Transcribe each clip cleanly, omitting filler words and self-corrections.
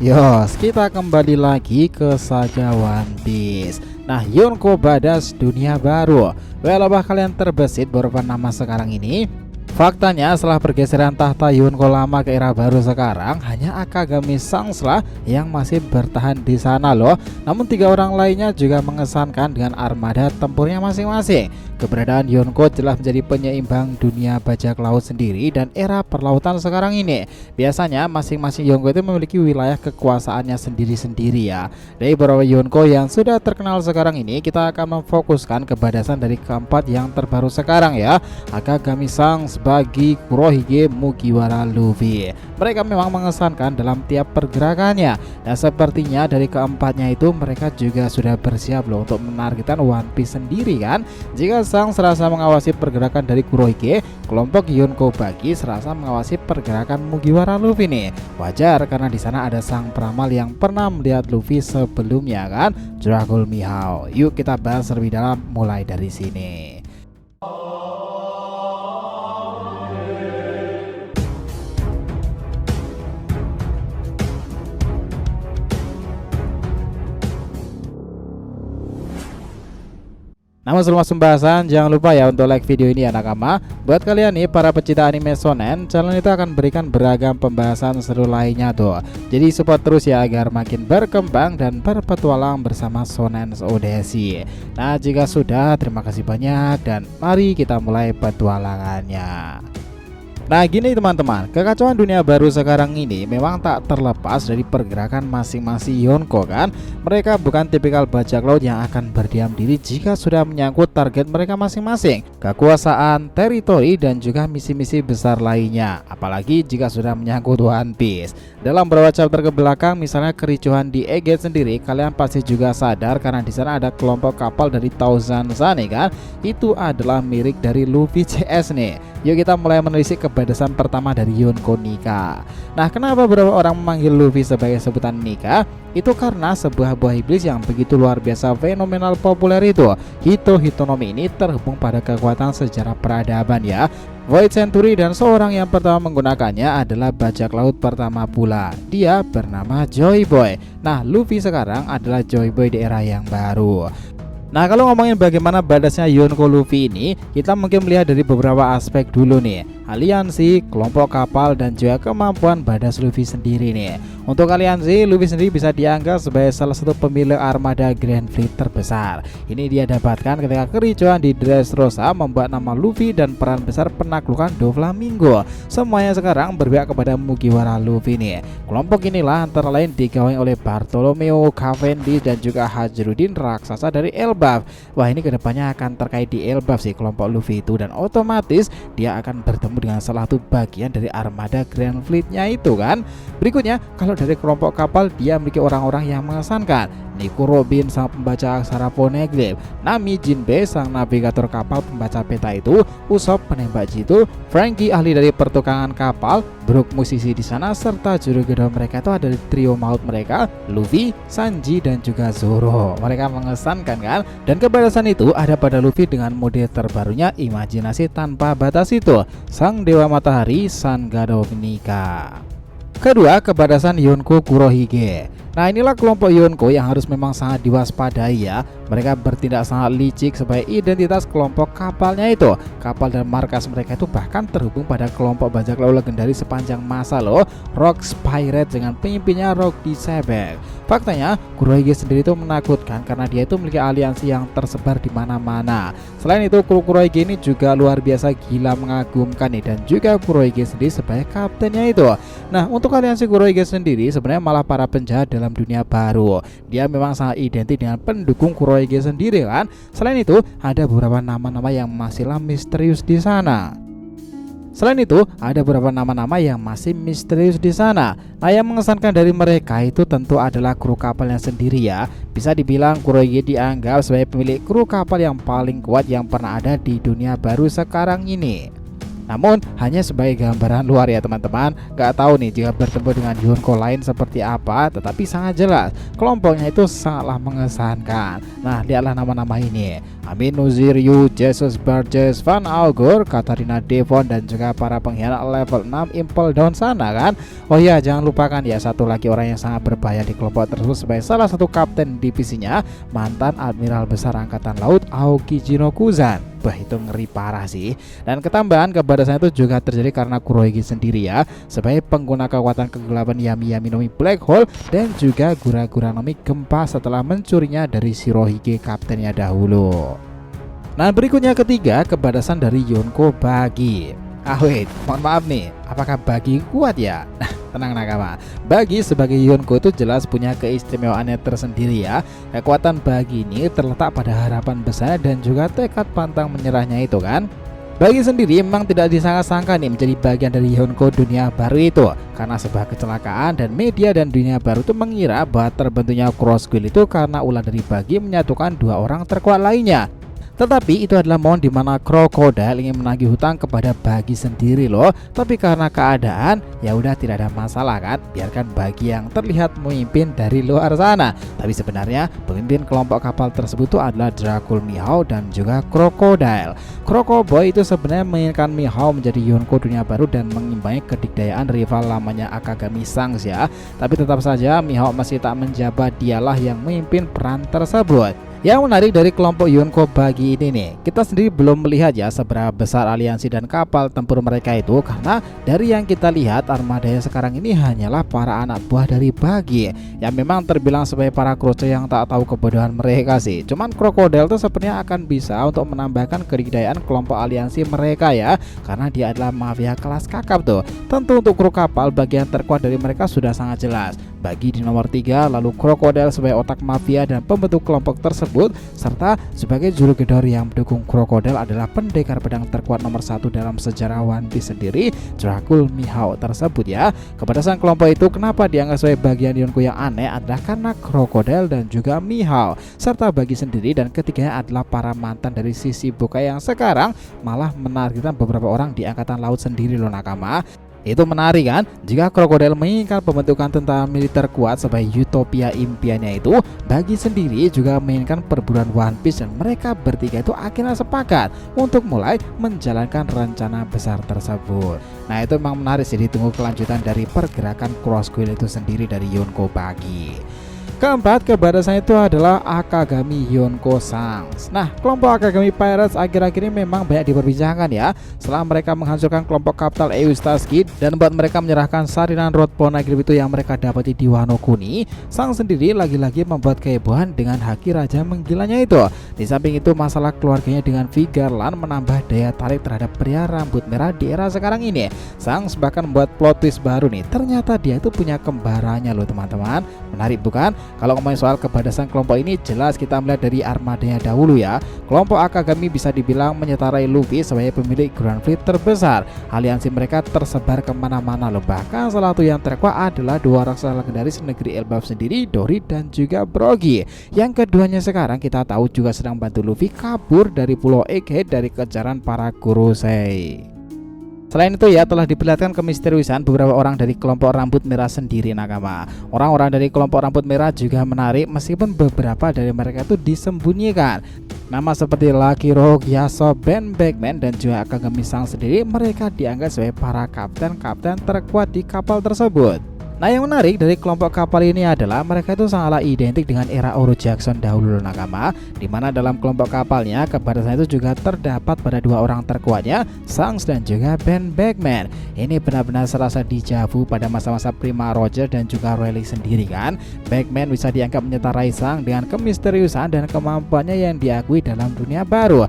Yos, kita kembali lagi ke saga One Piece. Nah, Yonko Badas dunia baru. Well, apa kalian terbesit beberapa nama sekarang ini? Faktanya setelah pergeseran tahta Yonko lama ke era baru sekarang, hanya Akagami Shanks lah yang masih bertahan di sana loh. Namun tiga orang lainnya juga mengesankan dengan armada tempurnya masing-masing. Keberadaan Yonko jelas menjadi penyeimbang dunia bajak laut sendiri dan era perlautan sekarang ini. Biasanya masing-masing Yonko itu memiliki wilayah kekuasaannya sendiri-sendiri ya. Dari beberapa Yonko yang sudah terkenal sekarang ini, kita akan memfokuskan ke badasan dari keempat yang terbaru sekarang ya, Akagami Shanks bagi Kurohige Mugiwara Luffy. Mereka memang mengesankan dalam tiap pergerakannya, dan sepertinya dari keempatnya itu mereka juga sudah bersiap loh untuk menargetkan One Piece sendiri kan. Jika Shanks serasa mengawasi pergerakan dari Kurohige, kelompok Yonko bagi serasa mengawasi pergerakan Mugiwara Luffy nih. Wajar karena di sana ada sang peramal yang pernah melihat Luffy sebelumnya kan, Dragul Mihao. Yuk kita bahas lebih dalam mulai dari sini. Namun sebelum masuk pembahasan, jangan lupa ya untuk like video ini ya nakama. Buat kalian nih para pecinta anime shonen, channel itu akan berikan beragam pembahasan seru lainnya tuh. Jadi support terus ya agar makin berkembang dan berpetualang bersama Shonen Odyssey. Nah jika sudah, terima kasih banyak dan mari kita mulai petualangannya. Nah gini teman-teman, kekacauan dunia baru sekarang ini memang tak terlepas dari pergerakan masing-masing Yonko kan. Mereka bukan tipikal bajak laut yang akan berdiam diri jika sudah menyangkut target mereka masing-masing, kekuasaan, teritori, dan juga misi-misi besar lainnya. Apalagi jika sudah menyangkut One Piece. Dalam beberapa chapter ke belakang, misalnya kericuhan di Egghead sendiri, kalian pasti juga sadar karena di sana ada kelompok kapal dari Thousand Sunny kan. Itu adalah milik dari Luffy CS nih. Yuk kita mulai menelisik badasan pertama dari Yonko Nika. Nah kenapa beberapa orang memanggil Luffy sebagai sebutan Nika? Itu karena sebuah buah iblis yang begitu luar biasa fenomenal populer itu, Hito Hitonomi ini terhubung pada kekuatan sejarah peradaban ya, Void Century, dan seorang yang pertama menggunakannya adalah bajak laut pertama pula. Dia bernama Joy Boy. Nah Luffy sekarang adalah Joy Boy di era yang baru. Nah kalau ngomongin bagaimana badasnya Yonko Luffy ini, kita mungkin melihat dari beberapa aspek dulu nih. Aliansi, kelompok kapal, dan juga kemampuan badas Luffy sendiri nih. Untuk aliansi, Luffy sendiri bisa dianggap sebagai salah satu pemilik armada Grand Fleet terbesar. Ini dia dapatkan ketika kericuhan di Dressrosa membuat nama Luffy dan peran besar penaklukan Doflamingo. Semuanya sekarang berpihak kepada Mugiwara Luffy nih. Kelompok inilah antara lain digawangi oleh Bartolomeo, Cavendish, dan juga Hajrudin raksasa dari Elbaf. Wah ini kedepannya akan terkait di Elbaf sih kelompok Luffy itu, dan otomatis dia akan bertemu dengan salah satu bagian dari armada Grand Fleet-nya itu kan. Berikutnya, kalau dari kelompok kapal dia memiliki orang-orang yang mengesankan. Nico Robin sang pembaca aksara poneglyph, Nami Jinbe sang navigator kapal pembaca peta itu, Usopp penembak jitu, Franky ahli dari pertukangan kapal, Brook musisi di sana, serta juru gedor mereka itu ada di trio maut mereka, Luffy, Sanji, dan juga Zoro. Mereka mengesankan kan? Dan kebatasan itu ada pada Luffy dengan mode terbarunya imajinasi tanpa batas itu, sang dewa matahari Sun God of Nika. Kedua, kebadasan Yonko Kurohige. Nah inilah kelompok Yonko yang harus memang sangat diwaspadai ya. Mereka bertindak sangat licik sebagai identitas kelompok kapalnya itu. Kapal dan markas mereka itu bahkan terhubung pada kelompok bajak laut legendaris sepanjang masa loh, Rocks Pirate dengan pemimpinnya Rock D. Sebek. Faktanya Kurohige sendiri itu menakutkan karena dia itu memiliki aliansi yang tersebar di mana-mana. Selain itu kru Kurohige ini juga luar biasa gila mengagumkan nih, dan juga Kurohige sendiri sebagai kaptennya itu. Nah untuk aliansi Kurohige sendiri sebenarnya malah para penjahat dalam dunia baru. Dia memang sangat identik dengan pendukung Kurohige sendiri kan. Selain itu ada beberapa nama-nama yang masihlah misterius di sana. Selain itu, ada beberapa nama-nama yang masih misterius di sana. Nah, yang mengesankan dari mereka itu tentu adalah kru kapalnya sendiri ya. Bisa dibilang Kurohige dianggap sebagai pemilik kru kapal yang paling kuat yang pernah ada di dunia baru sekarang ini. Namun hanya sebagai gambaran luar ya teman-teman, gak tahu nih jika bertemu dengan Yonko lain seperti apa, tetapi sangat jelas kelompoknya itu sangatlah mengesankan. Nah lihatlah nama-nama ini: Amin Nuziryu, Jesus Burgess, Van Augur, Katarina Devon, dan juga para pengkhianat level 6 Impel Down sana kan. Oh ya, jangan lupakan ya satu lagi orang yang sangat berbahaya di kelompok tersebut sebagai salah satu kapten divisinya, mantan Admiral Besar Angkatan Laut Aoki Jinokuzan. Wah itu ngeri parah sih. Dan ketambahan kebadasan itu juga terjadi karena Kurohige sendiri ya, sebagai pengguna kekuatan kegelapan Yami Yami Nomi Black Hole dan juga Gura-Gura Nomi Gempa setelah mencurinya dari Shirohige kaptennya dahulu. Nah berikutnya ketiga, kebadasan dari Yonko Bagi. Wait, mohon maaf nih, apakah Bagi kuat ya? Tenang nakama, Bagi sebagai Yonko itu jelas punya keistimewaannya tersendiri ya. Kekuatan Bagi ini terletak pada harapan besar dan juga tekad pantang menyerahnya itu kan. Bagi sendiri memang tidak disangka-sangka nih menjadi bagian dari Yonko dunia baru itu, karena sebuah kecelakaan dan media dan dunia baru itu mengira bahwa terbentuknya Cross Guild itu karena ulah dari Bagi menyatukan dua orang terkuat lainnya. Tetapi itu adalah momen dimana Crocodile ingin menagih hutang kepada Bagi sendiri loh. Tapi karena keadaan ya udah tidak ada masalah kan, biarkan Bagi yang terlihat memimpin dari luar sana. Tapi sebenarnya pemimpin kelompok kapal tersebut itu adalah Dracul Mihao dan juga Crocodile. Crocoboy itu sebenarnya menginginkan Mihao menjadi Yonko dunia baru dan mengimbangi kedikdayaan rival lamanya Akagami Sangs ya. Tapi tetap saja Mihao masih tak menjabat, dialah yang memimpin peran tersebut. Yang menarik dari kelompok Yonko Bagi ini nih, kita sendiri belum melihat ya seberapa besar aliansi dan kapal tempur mereka itu, karena dari yang kita lihat armadanya sekarang ini hanyalah para anak buah dari Bagi yang memang terbilang sebagai para kruce yang tak tahu kebodohan mereka sih. Cuman Crocodile tuh sepertinya akan bisa untuk menambahkan kedikdayaan kelompok aliansi mereka ya, karena dia adalah mafia kelas kakap tuh. Tentu untuk kru kapal bagian terkuat dari mereka sudah sangat jelas. Bagi di nomor 3, lalu Crocodile sebagai otak mafia dan pembentuk kelompok tersebut, serta sebagai juru gedor yang mendukung Crocodile adalah pendekar pedang terkuat nomor 1 dalam sejarah One Piece sendiri, Dracul Mihao tersebut ya. Kebatasan kelompok itu kenapa dianggap sebagai bagian Yonko yang aneh adalah karena Crocodile dan juga Mihao, serta Bagi sendiri dan ketiganya adalah para mantan dari sisi Bukai yang sekarang malah menargetkan beberapa orang di angkatan laut sendiri loh nakama. Itu menarik kan? Jika Crocodile menginginkan pembentukan tentara militer kuat sebagai utopia impiannya itu, Bagi sendiri juga menginginkan perburuan One Piece dan mereka bertiga itu akhirnya sepakat untuk mulai menjalankan rencana besar tersebut. Nah itu memang menarik sih, ditunggu kelanjutan dari pergerakan Cross Guild itu sendiri dari Yonko Bagi. Keempat, kebadasan itu adalah Akagami Yonko Sangs. Nah, kelompok Akagami Pirates akhir-akhir ini memang banyak diperbincangkan ya, setelah mereka menghancurkan kelompok Capital Eustaski dan membuat mereka menyerahkan Sarinan Road Poneglyph itu yang mereka dapati di Wano Kuni. Sang sendiri lagi-lagi membuat kehebohan dengan haki raja menggilanya itu. Di samping itu, masalah keluarganya dengan Vigarland menambah daya tarik terhadap pria rambut merah di era sekarang ini. Sangs bahkan membuat plot twist baru nih, ternyata dia itu punya kembarannya loh teman-teman. Menarik bukan? Kalau ngomongin soal kebadasan kelompok ini, jelas kita melihat dari armadanya dahulu ya. Kelompok Akagami bisa dibilang menyetarai Luffy sebagai pemilik Grand Fleet terbesar. Aliansi mereka tersebar kemana-mana loh. Bahkan salah satu yang terkuat adalah dua raksasa legendaris negeri Elbaf sendiri, Dory dan juga Brogy. Yang keduanya sekarang kita tahu juga sedang bantu Luffy kabur dari Pulau Egghead dari kejaran para Gorosei. Selain itu ya, telah diperlihatkan kemisteriusan beberapa orang dari kelompok rambut merah sendiri nakama. Orang-orang dari kelompok rambut merah juga menarik meskipun beberapa dari mereka itu disembunyikan. Nama seperti Lucky Rogue, Yasuo, Ben Beckman dan juga Akagami Sangs sendiri, mereka dianggap sebagai para kapten terkuat di kapal tersebut. Nah yang menarik dari kelompok kapal ini adalah mereka itu sangatlah identik dengan era Oro Jackson dahulu nakama, dimana dalam kelompok kapalnya kebatasan itu juga terdapat pada dua orang terkuatnya, Sangs dan juga Ben Beckman. Ini benar-benar serasa dejavu pada masa-masa Prima Roger dan juga Rayleigh sendiri kan. Beckman bisa dianggap menyetarai Sang dengan kemisteriusan dan kemampuannya yang diakui dalam dunia baru.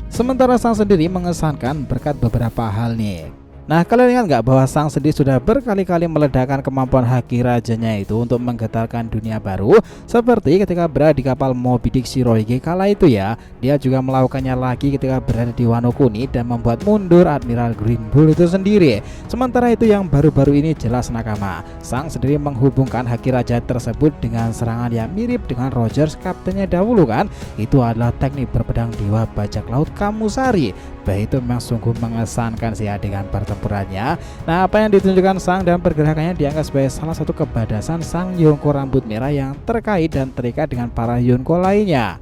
Sementara Sang sendiri mengesankan berkat beberapa hal nih. Nah kalian ingat nggak bahwa Sang sendiri sudah berkali-kali meledakkan kemampuan haki rajanya itu untuk menggetarkan dunia baru, seperti ketika berada di kapal Moby Dick Shirohige kala itu ya. Dia juga melakukannya lagi ketika berada di Wano Kuni dan membuat mundur Admiral Green Bull itu sendiri. Sementara itu yang baru-baru ini jelas nakama, Sang sendiri menghubungkan haki raja tersebut dengan serangan yang mirip dengan Rogers kaptennya dahulu kan. Itu adalah teknik berpedang dewa bajak laut Kamusari. baik itu memang sungguh mengesankan sih adegan pertempurannya. Nah, apa yang ditunjukkan Sang dan pergerakannya dianggap sebagai salah satu kebadasan Sang Yonko rambut merah yang terkait dan terikat dengan para Yonko lainnya.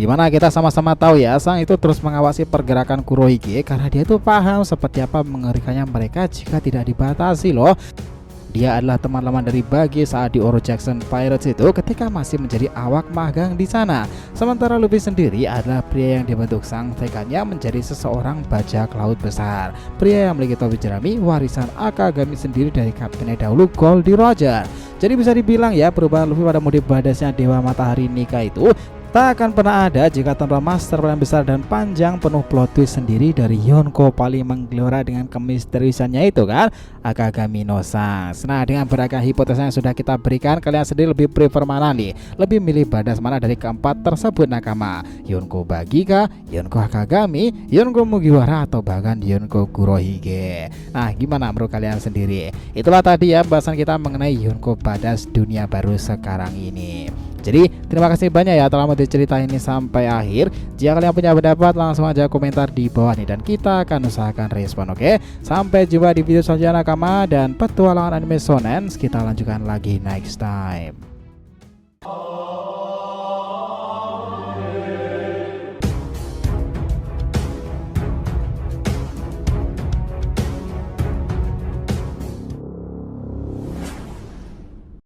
Dimana kita sama-sama tahu ya, Sang itu terus mengawasi pergerakan Kurohige karena dia tuh paham seperti apa mengerikannya mereka jika tidak dibatasi loh. Dia adalah teman lama dari Buggy saat di Oro Jackson Pirates itu ketika masih menjadi awak magang di sana. Sementara Luffy sendiri adalah pria yang dibentuk Sang tekadnya menjadi seseorang bajak laut besar. Pria yang memiliki topi jerami warisan Akagami sendiri dari kaptennya dahulu Goldie Roger. Jadi bisa dibilang ya, perubahan Luffy pada mode badasnya Dewa Matahari Nika itu tak akan pernah ada jika tanpa master plan besar dan panjang penuh plot twist sendiri dari Yonko paling menggelora dengan kemisteriusannya itu kan, Akagami no Sang. Nah, dengan beragam hipotesa yang sudah kita berikan, kalian sendiri lebih prefer mana nih? Lebih milih badas mana dari keempat tersebut nakama? Yonko Buggy kah? Yonko Akagami? Yonko Mugiwara? Atau bahkan Yonko Kurohige? Nah, gimana menurut kalian sendiri? Itulah tadi ya bahasan kita mengenai Yonko badas dunia baru sekarang ini. Jadi terima kasih banyak ya telah menonton cerita ini sampai akhir. Jika kalian punya pendapat langsung aja komentar di bawah nih dan kita akan usahakan respon, oke? Sampai jumpa di video selanjutnya nakama dan petualangan anime shonen kita lanjutkan lagi next time.